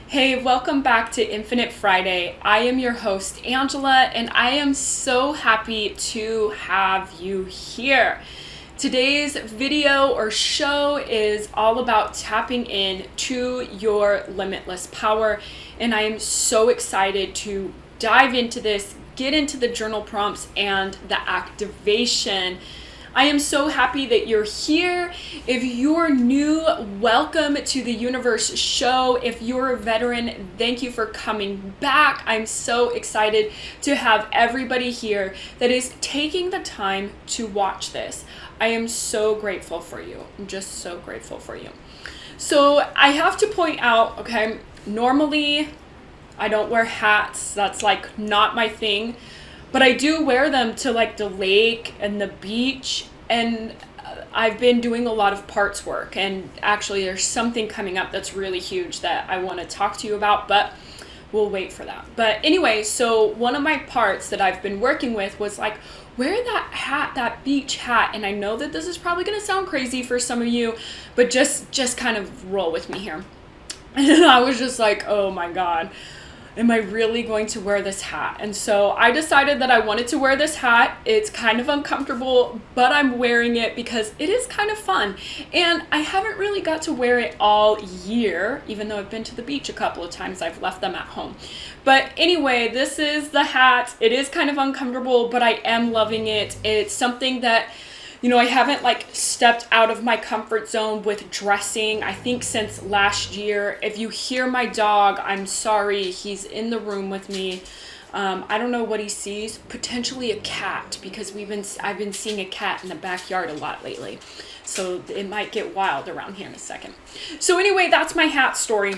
Hey, welcome back to Infinite Friday. I am your host, Angela, and I am so happy to have you here. Today's video or show is all about tapping in to your limitless power, and I am so excited to dive into this, get into the journal prompts and the activation. I am so happy that you're here. If you're new, welcome to the Universe Show. If you're a veteran, thank you for coming back. I'm so excited to have everybody here that is taking the time to watch this. I am so grateful for you. I'm just so grateful for you. So I have to point out, okay, normally I don't wear hats. That's like not my thing. But I do wear them to like the lake and the beach, and I've been doing a lot of parts work, and actually there's something coming up that's really huge that I want to talk to you about, but we'll wait for that. But anyway, so one of my parts that I've been working with was like, wear that hat, that beach hat. And I know that this is probably going to sound crazy for some of you, but just kind of roll with me here. And I was just like, oh my God, am I really going to wear this hat? And so I decided that I wanted to wear this hat. It's kind of uncomfortable, but I'm wearing it because it is kind of fun. And I haven't really got to wear it all year, even though I've been to the beach a couple of times. I've left them at home. But anyway, this is the hat. It is kind of uncomfortable, but I am loving it. It's something that, you know, I haven't like stepped out of my comfort zone with dressing, I think since last year. If you hear my dog, I'm sorry, he's in the room with me. I don't know what he sees, potentially a cat, because I've been seeing a cat in the backyard a lot lately. So it might get wild around here in a second. So anyway, that's my hat story.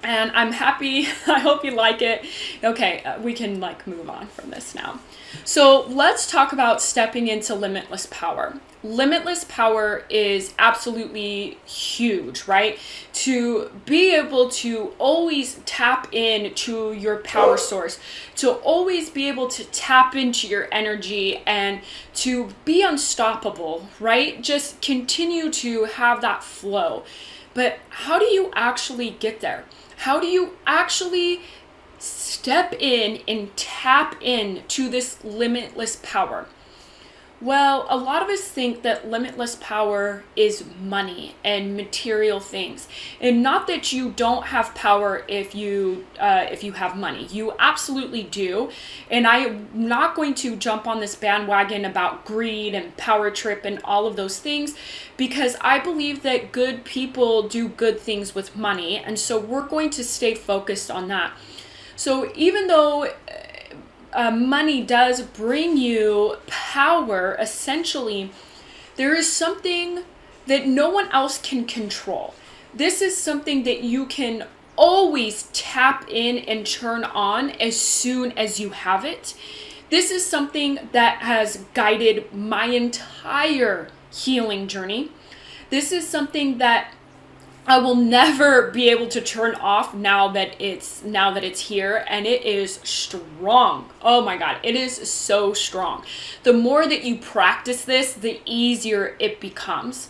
And I'm happy. I hope you like it. Okay, we can like move on from this now. So let's talk about stepping into limitless power. Limitless power is absolutely huge, right? To be able to always tap into your power source, to always be able to tap into your energy and to be unstoppable, right? Just continue to have that flow. But how do you actually get there? How do you actually step in and tap in to this limitless power? Well, a lot of us think that limitless power is money and material things. And not that you don't have power if you have money. You absolutely do. And I'm not going to jump on this bandwagon about greed and power trip and all of those things, because I believe that good people do good things with money. And so we're going to stay focused on that. So even though money does bring you power, essentially, there is something that no one else can control. This is something that you can always tap in and turn on as soon as you have it. This is something that has guided my entire healing journey. This is something that I will never be able to turn off now that it's here, and it is strong. Oh my God, it is so strong. The more that you practice this, the easier it becomes.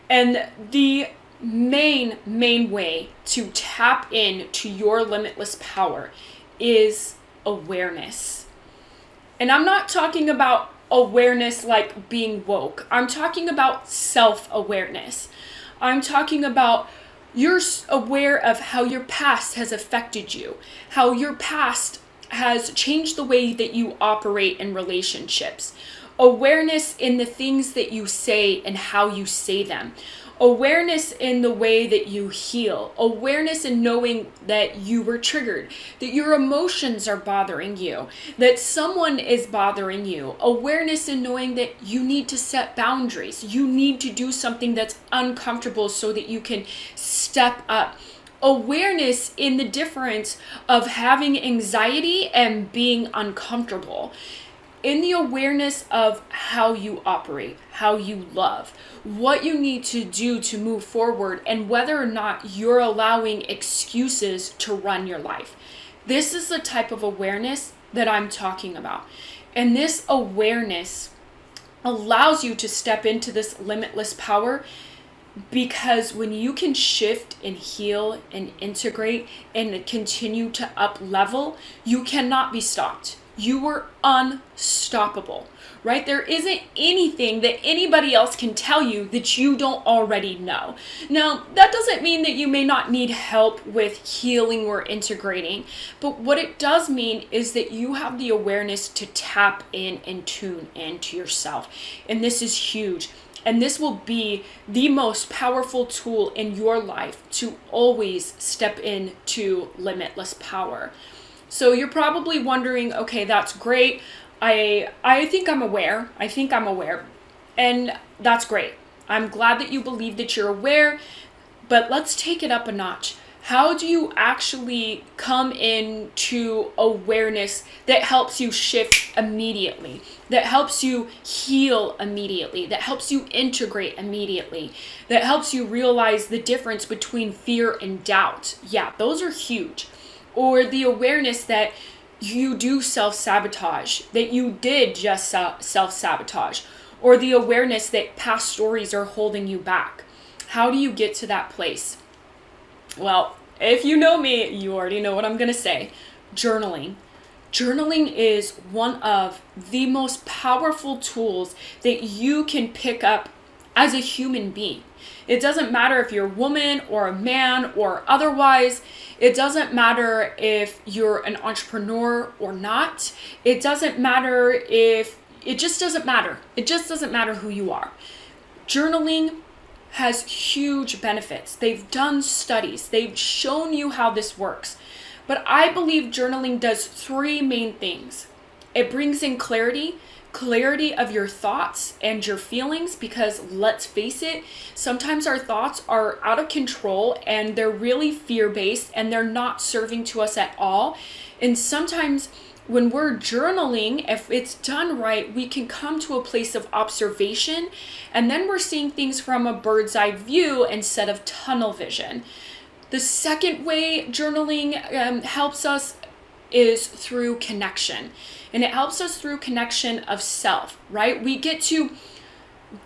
And the main way to tap in to your limitless power is awareness. And I'm not talking about awareness like being woke. I'm talking about self-awareness. I'm talking about you're aware of how your past has affected you, how your past has changed the way that you operate in relationships. Awareness in the things that you say and how you say them. Awareness in the way that you heal. Awareness in knowing that you were triggered, that your emotions are bothering you, that someone is bothering you. Awareness in knowing that you need to set boundaries. You need to do something that's uncomfortable so that you can step up. Awareness in the difference of having anxiety and being uncomfortable. In the awareness of how you operate, how you love, what you need to do to move forward, and whether or not you're allowing excuses to run your life. This is the type of awareness that I'm talking about. And this awareness allows you to step into this limitless power Because when you can shift and heal and integrate and continue to up level, you cannot be stopped. You are unstoppable, right? There isn't anything that anybody else can tell you that you don't already know. Now, that doesn't mean that you may not need help with healing or integrating, but what it does mean is that you have the awareness to tap in and tune into yourself. And this is huge. And this will be the most powerful tool in your life to always step into limitless power. So you're probably wondering, okay, that's great. I think I'm aware. And that's great. I'm glad that you believe that you're aware, but let's take it up a notch. How do you actually come into awareness that helps you shift immediately, that helps you heal immediately, that helps you integrate immediately, that helps you realize the difference between fear and doubt? Yeah, those are huge. Or the awareness that you do self-sabotage, that you did just self-sabotage, or the awareness that past stories are holding you back. How do you get to that place? Well, if you know me, you already know what I'm going to say. Journaling. Journaling is one of the most powerful tools that you can pick up as a human being. It doesn't matter if you're a woman or a man or otherwise. It doesn't matter if you're an entrepreneur or not. It doesn't matter if, it just doesn't matter. It just doesn't matter who you are. Journaling has huge benefits. They've done studies. They've shown you how this works. But I believe journaling does three main things. It brings in clarity of your thoughts and your feelings, because let's face it, sometimes our thoughts are out of control and they're really fear-based and they're not serving to us at all. And sometimes when we're journaling, if it's done right, we can come to a place of observation, and then we're seeing things from a bird's eye view instead of tunnel vision. The second way journaling helps us is through connection. And it helps us through connection of self, right? We get to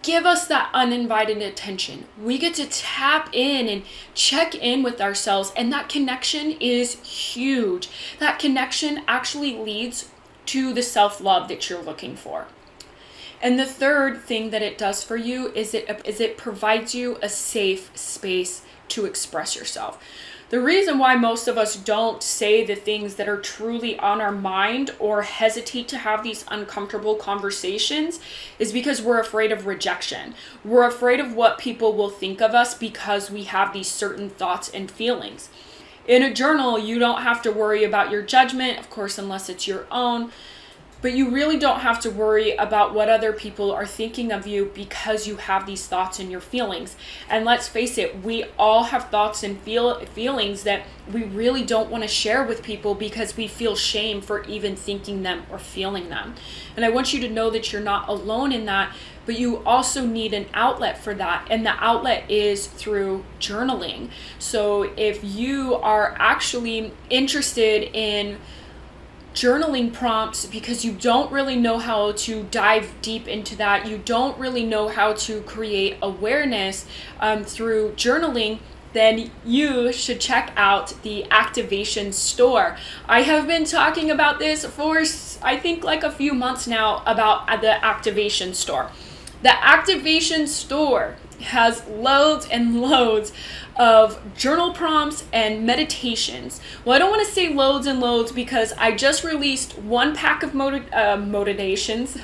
give us that uninvited attention. We get to tap in and check in with ourselves, and that connection is huge. That connection actually leads to the self-love that you're looking for. And the third thing that it does for you is it provides you a safe space to express yourself. The reason why most of us don't say the things that are truly on our mind or hesitate to have these uncomfortable conversations is because we're afraid of rejection. We're afraid of what people will think of us because we have these certain thoughts and feelings. In a journal, you don't have to worry about your judgment, of course, unless it's your own. But you really don't have to worry about what other people are thinking of you because you have these thoughts and your feelings. And let's face it, we all have thoughts and feelings that we really don't want to share with people because we feel shame for even thinking them or feeling them. And I want you to know that you're not alone in that, but you also need an outlet for that. And the outlet is through journaling. So if you are actually interested in journaling prompts because you don't really know how to dive deep into that, you don't really know how to create awareness through journaling, then you should check out the Activation Store. I have been talking about this for, I think, like a few months now about the Activation Store. The Activation Store has loads and loads of journal prompts and meditations. Well, I don't want to say loads and loads because I just released one pack of meditations.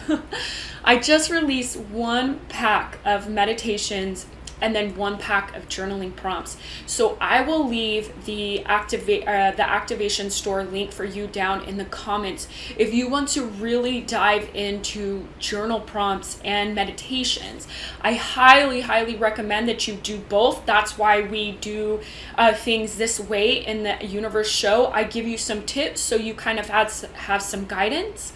I just released one pack of meditations and then one pack of journaling prompts. So I will leave the Activation Store link for you down in the comments if you want to really dive into journal prompts and meditations. I highly, highly recommend that you do both. That's why we do things this way in the Universe Show. I give you some tips so you kind of have some guidance.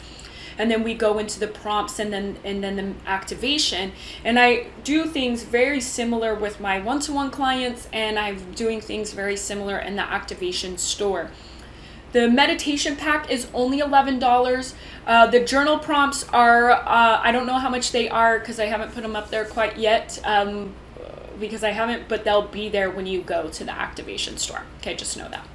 And then we go into the prompts and then the activation. And I do things very similar with my one-to-one clients, and I'm doing things very similar in the Activation Store. The meditation pack is only $11. The journal prompts are, I don't know how much they are because I haven't put them up there quite yet. because I haven't, but they'll be there when you go to the activation store. Okay, just know that.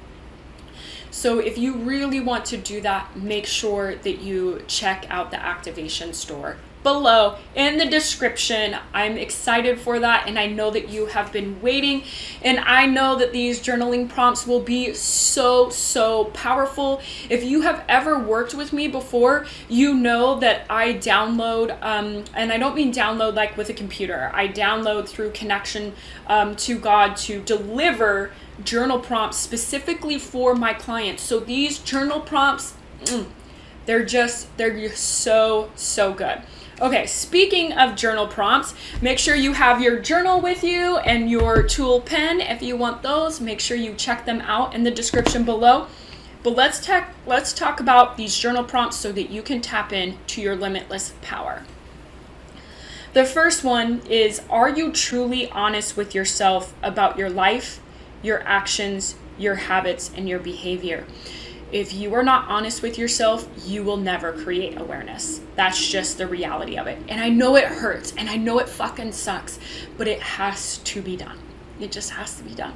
So if you really want to do that, make sure that you check out the activation store below in the description. I'm excited for that, and I know that you have been waiting, and I know that these journaling prompts will be so powerful. If you have ever worked with me before, you know that I download, and I don't mean download like with a computer. I download through connection to God to deliver journal prompts specifically for my clients. So these journal prompts, they're just so good. Okay, speaking of journal prompts, make sure you have your journal with you and your tool pen. If you want those, make sure you check them out in the description below. But let's talk about these journal prompts so that you can tap into your limitless power. The first one is, are you truly honest with yourself about your life, your actions, your habits, and your behavior? If you are not honest with yourself, you will never create awareness. That's just the reality of it. And I know it hurts, and I know it fucking sucks, but it has to be done. It just has to be done.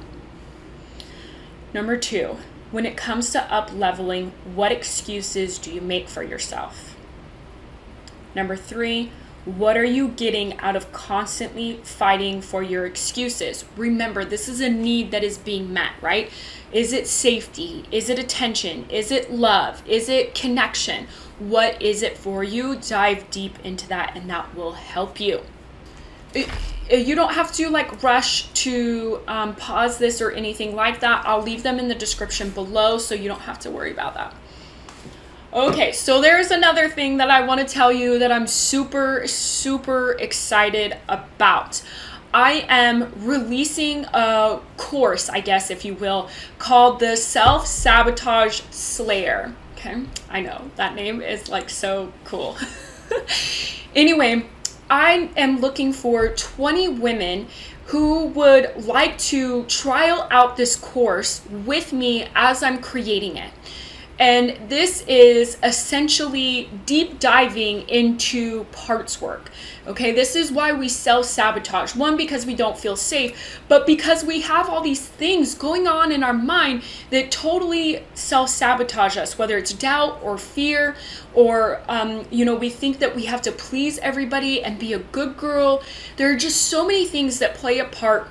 Number 2, when it comes to up leveling, what excuses do you make for yourself? Number 3, what are you getting out of constantly fighting for your excuses? Remember, this is a need that is being met, right? Is it safety? Is it attention? Is it love? Is it connection? What is it for you? Dive deep into that, and that will help you. You don't have to rush to pause this or anything like that. I'll leave them in the description below, so you don't have to worry about that. Okay, so there's another thing that I want to tell you that I'm super excited about. I am releasing a course, I guess, if you will, called the Self-Sabotage Slayer. Okay, I know that name is so cool. Anyway, I am looking for 20 women who would like to trial out this course with me as I'm creating it. And this is essentially deep diving into parts work. Okay, this is why we self-sabotage. One, because we don't feel safe, but because we have all these things going on in our mind that totally self-sabotage us, whether it's doubt or fear, or, we think that we have to please everybody and be a good girl. There are just so many things that play a part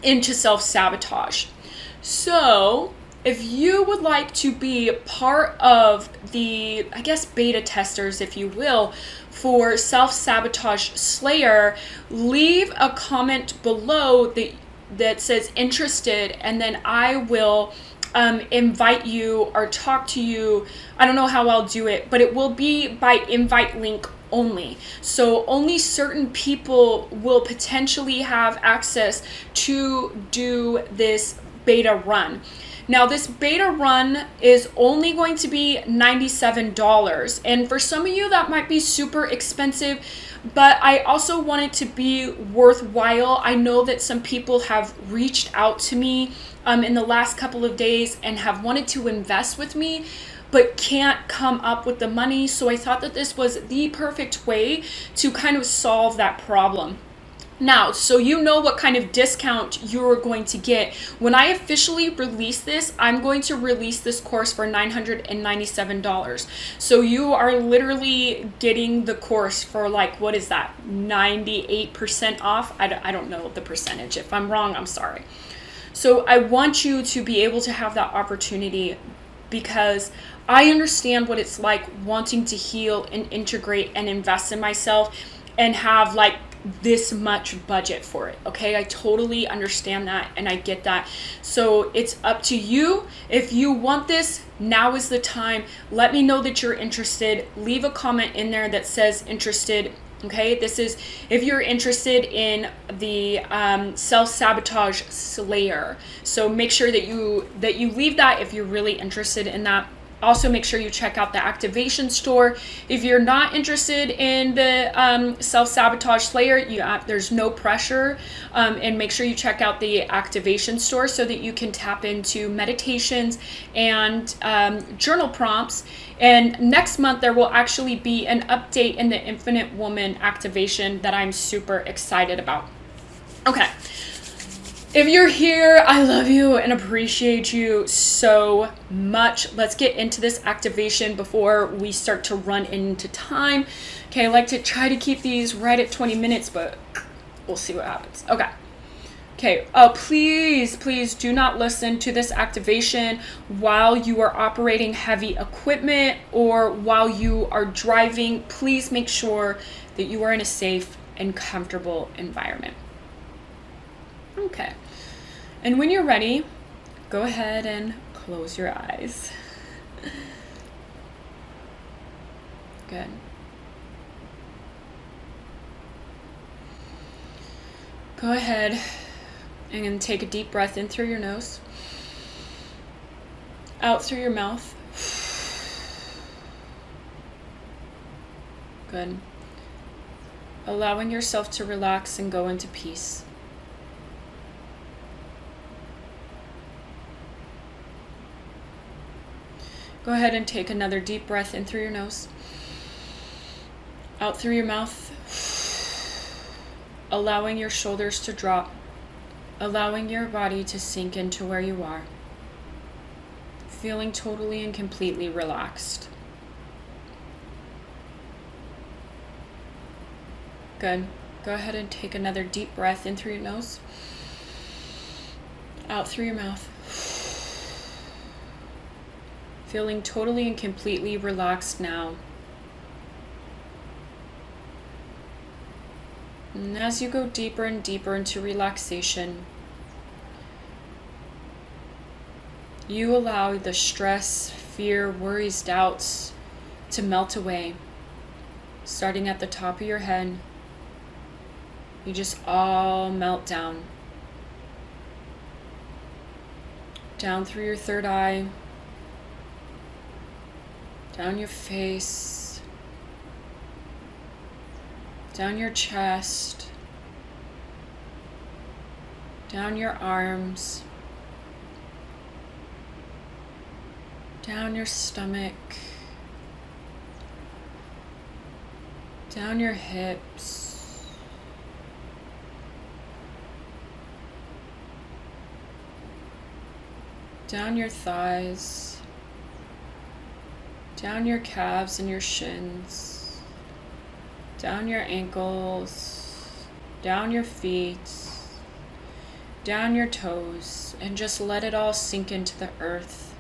into self-sabotage. So if you would like to be part of the, I guess, beta testers, if you will, for Self-Sabotage Slayer, leave a comment below that says interested, and then I will invite you or talk to you. I don't know how I'll do it, but it will be by invite link only. So only certain people will potentially have access to do this beta run. Now, this beta run is only going to be $97. And for some of you, that might be super expensive, but I also want it to be worthwhile. I know that some people have reached out to me in the last couple of days and have wanted to invest with me, but can't come up with the money. So I thought that this was the perfect way to kind of solve that problem. Now, so you know what kind of discount you're going to get. When I officially release this, I'm going to release this course for $997. So you are literally getting the course for what is that, 98% off? I don't know the percentage. If I'm wrong, I'm sorry. So I want you to be able to have that opportunity, because I understand what it's like wanting to heal and integrate and invest in myself and have this much budget for it. Okay, I totally understand that, and I get that. So it's up to you. If you want this, now is the time. Let me know that you're interested. Leave a comment in there that says interested. Okay, this is if you're interested in the Self-Sabotage Slayer. So make sure that you leave that if you're really interested in that. Also, make sure you check out the activation store. If you're not interested in the Self-Sabotage Slayer, there's no pressure. And make sure you check out the activation store so that you can tap into meditations and journal prompts. And next month, there will actually be an update in the Infinite Woman activation that I'm super excited about. Okay. If you're here, I love you and appreciate you so much. Let's get into this activation before we start to run into time. Okay, I like to try to keep these right at 20 minutes, but we'll see what happens. Okay, please do not listen to this activation while you are operating heavy equipment or while you are driving. Please make sure that you are in a safe and comfortable environment. Okay, and when you're ready, go ahead and close your eyes. Good. Go ahead and take a deep breath in through your nose, out through your mouth. Good. Allowing yourself to relax and go into peace. Go ahead and take another deep breath in through your nose, out through your mouth, allowing your shoulders to drop, allowing your body to sink into where you are, feeling totally and completely relaxed. Good. Go ahead and take another deep breath in through your nose, out through your mouth. Feeling totally and completely relaxed now. And as you go deeper and deeper into relaxation, you allow the stress, fear, worries, doubts to melt away. Starting at the top of your head, you just all melt down. Down through your third eye, down your face, down your chest, down your arms, down your stomach, down your hips, down your thighs, down your calves and your shins, down your ankles, down your feet, down your toes, and just let it all sink into the earth.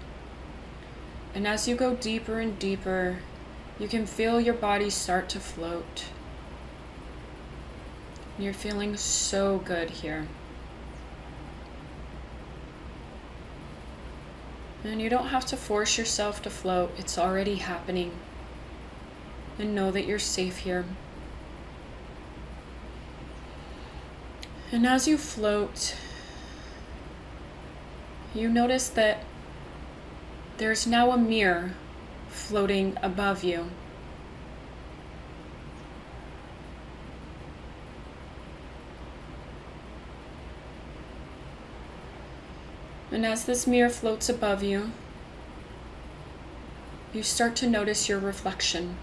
And as you go deeper and deeper, you can feel your body start to float. You're feeling so good here. And you don't have to force yourself to float. It's already happening. And know that you're safe here. And as you float, you notice that there's now a mirror floating above you. And as this mirror floats above you, you start to notice your reflection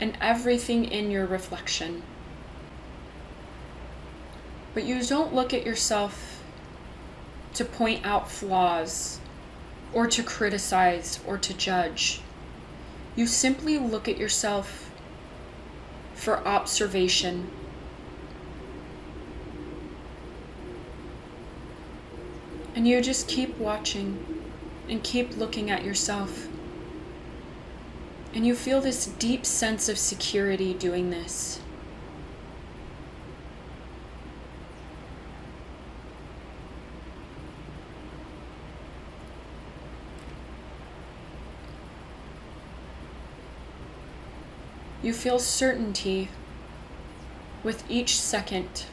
and everything in your reflection. But you don't look at yourself to point out flaws or to criticize or to judge. You simply look at yourself for observation. And you just keep watching and keep looking at yourself. And you feel this deep sense of security doing this. You feel certainty with each second.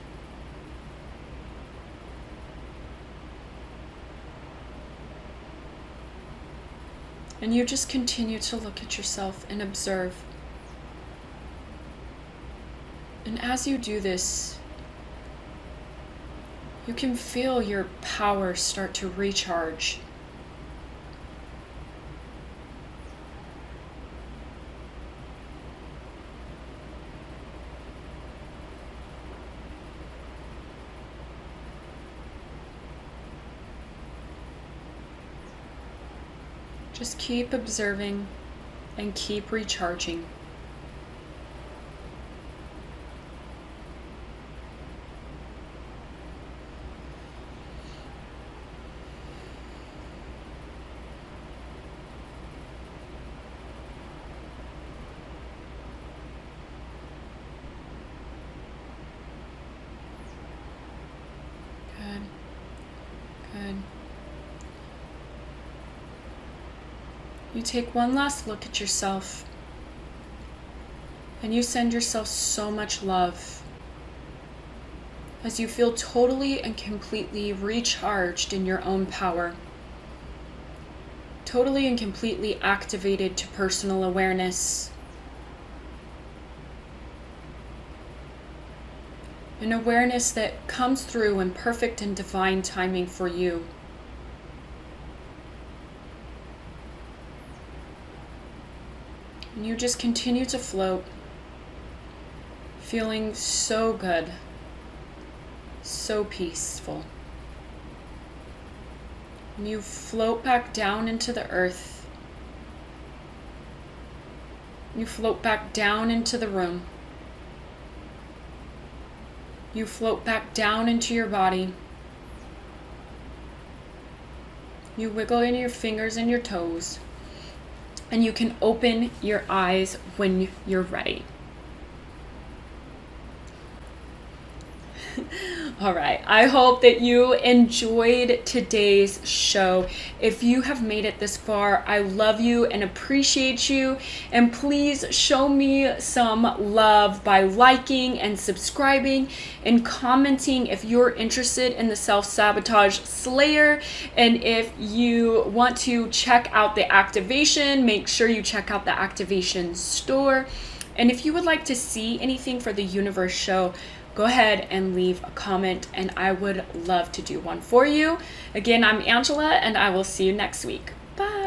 And you just continue to look at yourself and observe. And as you do this, you can feel your power start to recharge. Just keep observing and keep recharging. Good. Good. You take one last look at yourself and you send yourself so much love as you feel totally and completely recharged in your own power, totally and completely activated to personal awareness, an awareness that comes through in perfect and divine timing for you. And you just continue to float, feeling so good, so peaceful. And you float back down into the earth. You float back down into the room. You float back down into your body. You wiggle in your fingers and your toes. And you can open your eyes when you're ready. All right, I hope that you enjoyed today's show. If you have made it this far, I love you and appreciate you. And please show me some love by liking and subscribing and commenting if you're interested in the Self-Sabotage Slayer. And if you want to check out the activation, make sure you check out the activation store. And if you would like to see anything for the universe show, go ahead and leave a comment and I would love to do one for you. Again, I'm Angela and I will see you next week. Bye.